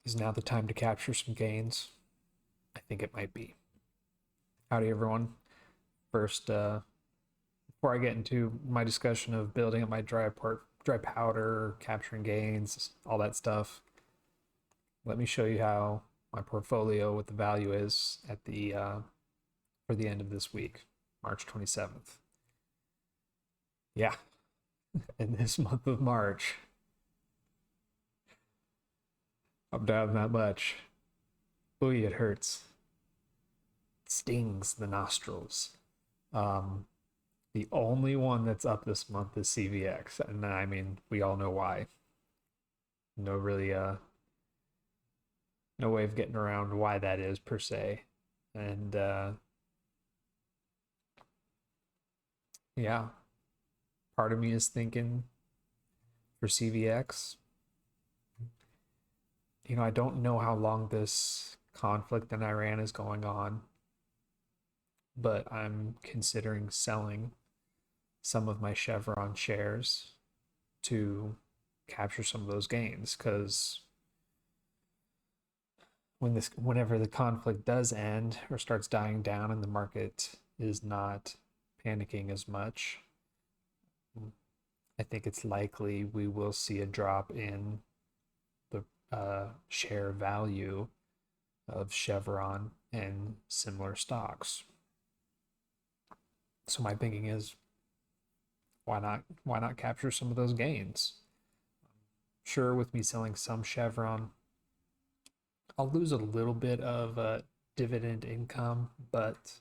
Is now the time to capture some gains? I think it might be. Howdy, everyone. First, before I get into my discussion of building up my dry powder, capturing gains, all that stuff, let me show you how my portfolio, what the value is at the for the end of this week, March 27th. Yeah, in this month of March, I'm down that much. Ooh, it hurts. It stings the nostrils. Um, The only one that's up this month is CVX, and I mean, we all know why. No really no way of getting around why that is per se. And yeah, part of me is thinking for CVX, I don't know how long this conflict in Iran is going on, but I'm considering selling some of my Chevron shares to capture some of those gains because whenever the conflict does end or starts dying down and the market is not panicking as much, I think it's likely we will see a drop in the share value of Chevron and similar stocks. So my thinking is, why not capture some of those gains? Sure, with me selling some Chevron, I'll lose a little bit of dividend income, but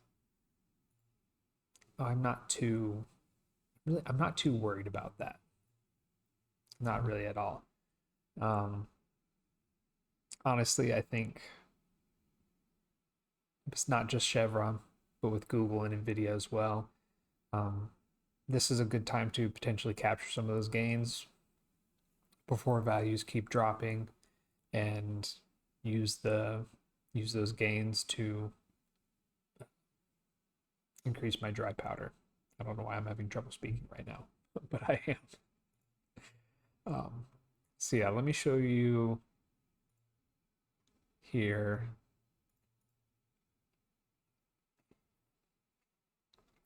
I'm not too worried about that. Not really at all. Um, Honestly, I think it's not just Chevron, but with Google and Nvidia as well. Um, this is a good time to potentially capture some of those gains before values keep dropping, and use the use those gains to increase my dry powder. I don't know why I'm having trouble speaking right now, but I am. Um, so yeah, let me show you here.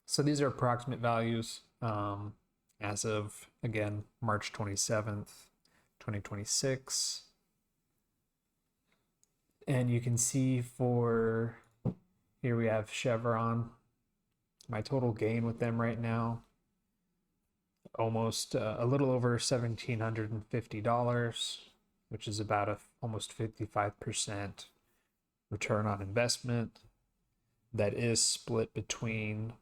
So these are approximate values as of, again, March 27th, 2026. And you can see here we have Chevron. My total gain with them right now, almost a little over $1,750, which is about almost 55% return on investment. That is split between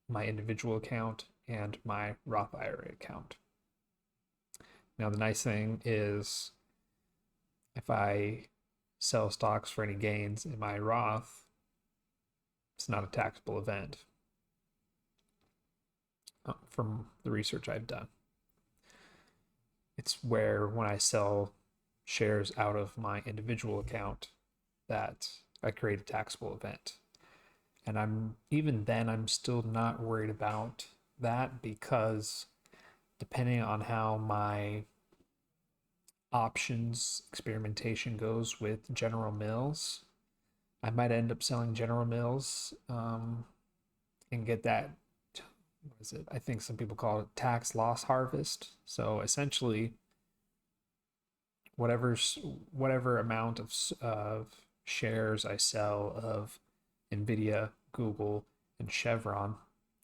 my individual account and my Roth IRA account. Now, the nice thing is if I sell stocks for any gains in my Roth, it's not a taxable event from the research I've done. It's where when I sell shares out of my individual account that I create a taxable event. And I'm still not worried about that because depending on how my options experimentation goes with General Mills, I might end up selling General Mills and get that. What is it? I think some people call it tax loss harvest. So essentially, whatever amount of shares I sell of Nvidia, Google, and Chevron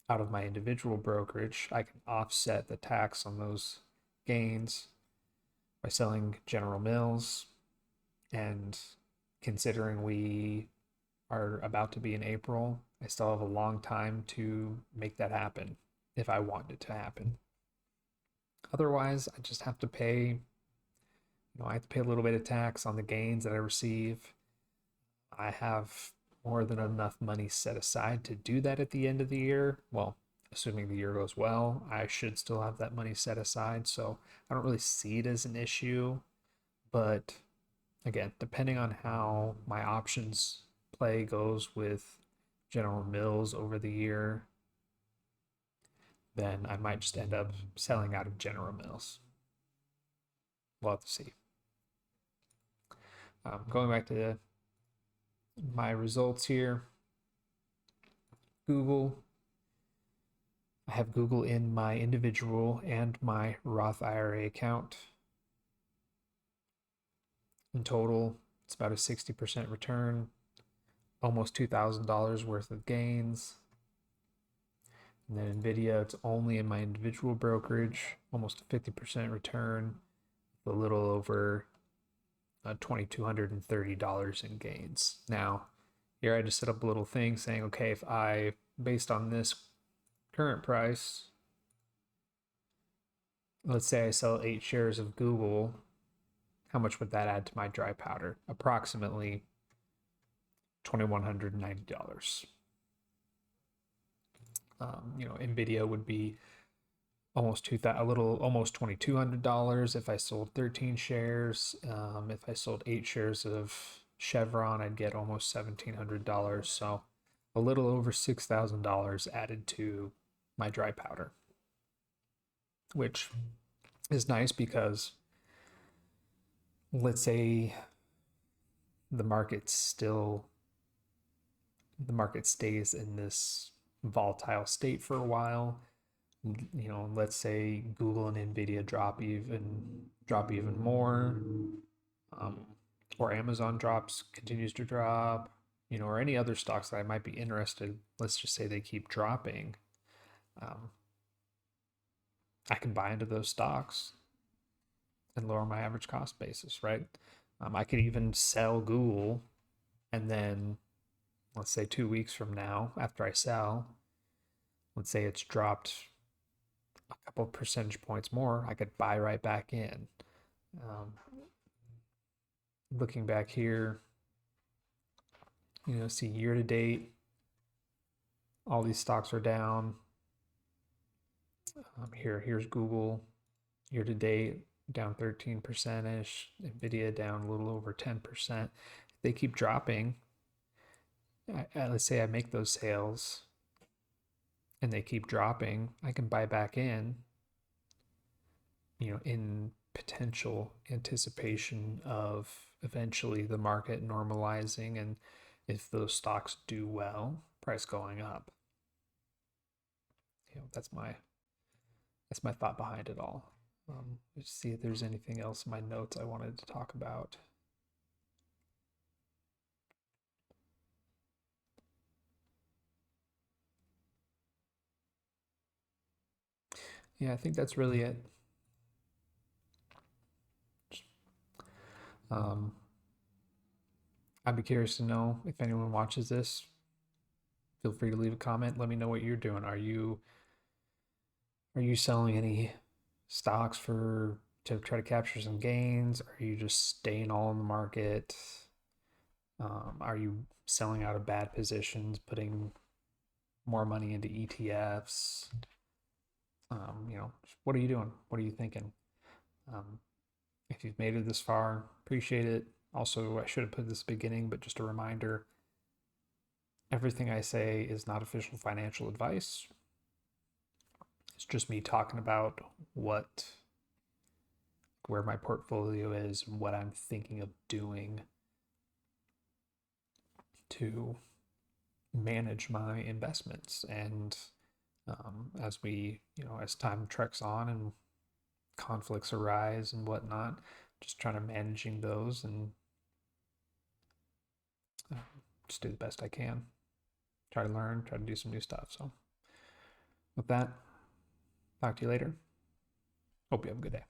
out of my individual brokerage, I can offset the tax on those gains by selling General Mills. And considering we are about to be in April, I still have a long time to make that happen if I want it to happen. Otherwise, I just have to pay, I have to pay a little bit of tax on the gains that I receive. I have more than enough money set aside to do that at the end of the year. Well, assuming the year goes well, I should still have that money set aside. So I don't really see it as an issue. But again, depending on how my options play goes with General Mills over the year, then I might just end up selling out of General Mills. We'll have to see. Going back to my results here, Google. I have Google in my individual and my Roth IRA account. In total, it's about a 60% return, almost $2,000 worth of gains. And then Nvidia, it's only in my individual brokerage, almost a 50% return, a little over $2,230 in gains. Now, here I just set up a little thing saying, okay, if I, based on this current price, let's say I sell 8 shares of Google, how much would that add to my dry powder? Approximately $2,190. Nvidia would be almost $2,200 if I sold 13 shares. If I sold 8 shares of Chevron, I'd get almost $1,700. So a little over $6,000 added to my dry powder, which is nice because let's say the market stays in this volatile state for a while. Let's say Google and Nvidia drop even more, or Amazon continues to drop, or any other stocks that I might be interested. Let's just say they keep dropping. I can buy into those stocks and lower my average cost basis, right? I could even sell Google, and then let's say 2 weeks from now, after I sell, let's say it's dropped a couple of percentage points more, I could buy right back in. Looking back here, see year to date, all these stocks are down. Here's Google year to date, down 13%-ish. Nvidia down a little over 10%. If they keep dropping, let's say I make those sales and they keep dropping, I can buy back in, in potential anticipation of eventually the market normalizing, and if those stocks do well, price going up. That's my thought behind it all. Let's see if there's anything else in my notes I wanted to talk about. Yeah, I think that's really it. I'd be curious to know if anyone watches this. Feel free to leave a comment. Let me know what you're doing. Are you selling any stocks to try to capture some gains? Are you just staying all in the market? Are you selling out of bad positions, putting more money into ETFs? What are you doing? What are you thinking? If you've made it this far, appreciate it. Also, I should have put this beginning, but just a reminder, everything I say is not official financial advice. It's just me talking about where my portfolio is, what I'm thinking of doing to manage my investments. And as time treks on and conflicts arise and whatnot, just trying to managing those and just do the best I can. Try to learn, try to do some new stuff. So with that, talk to you later. Hope you have a good day.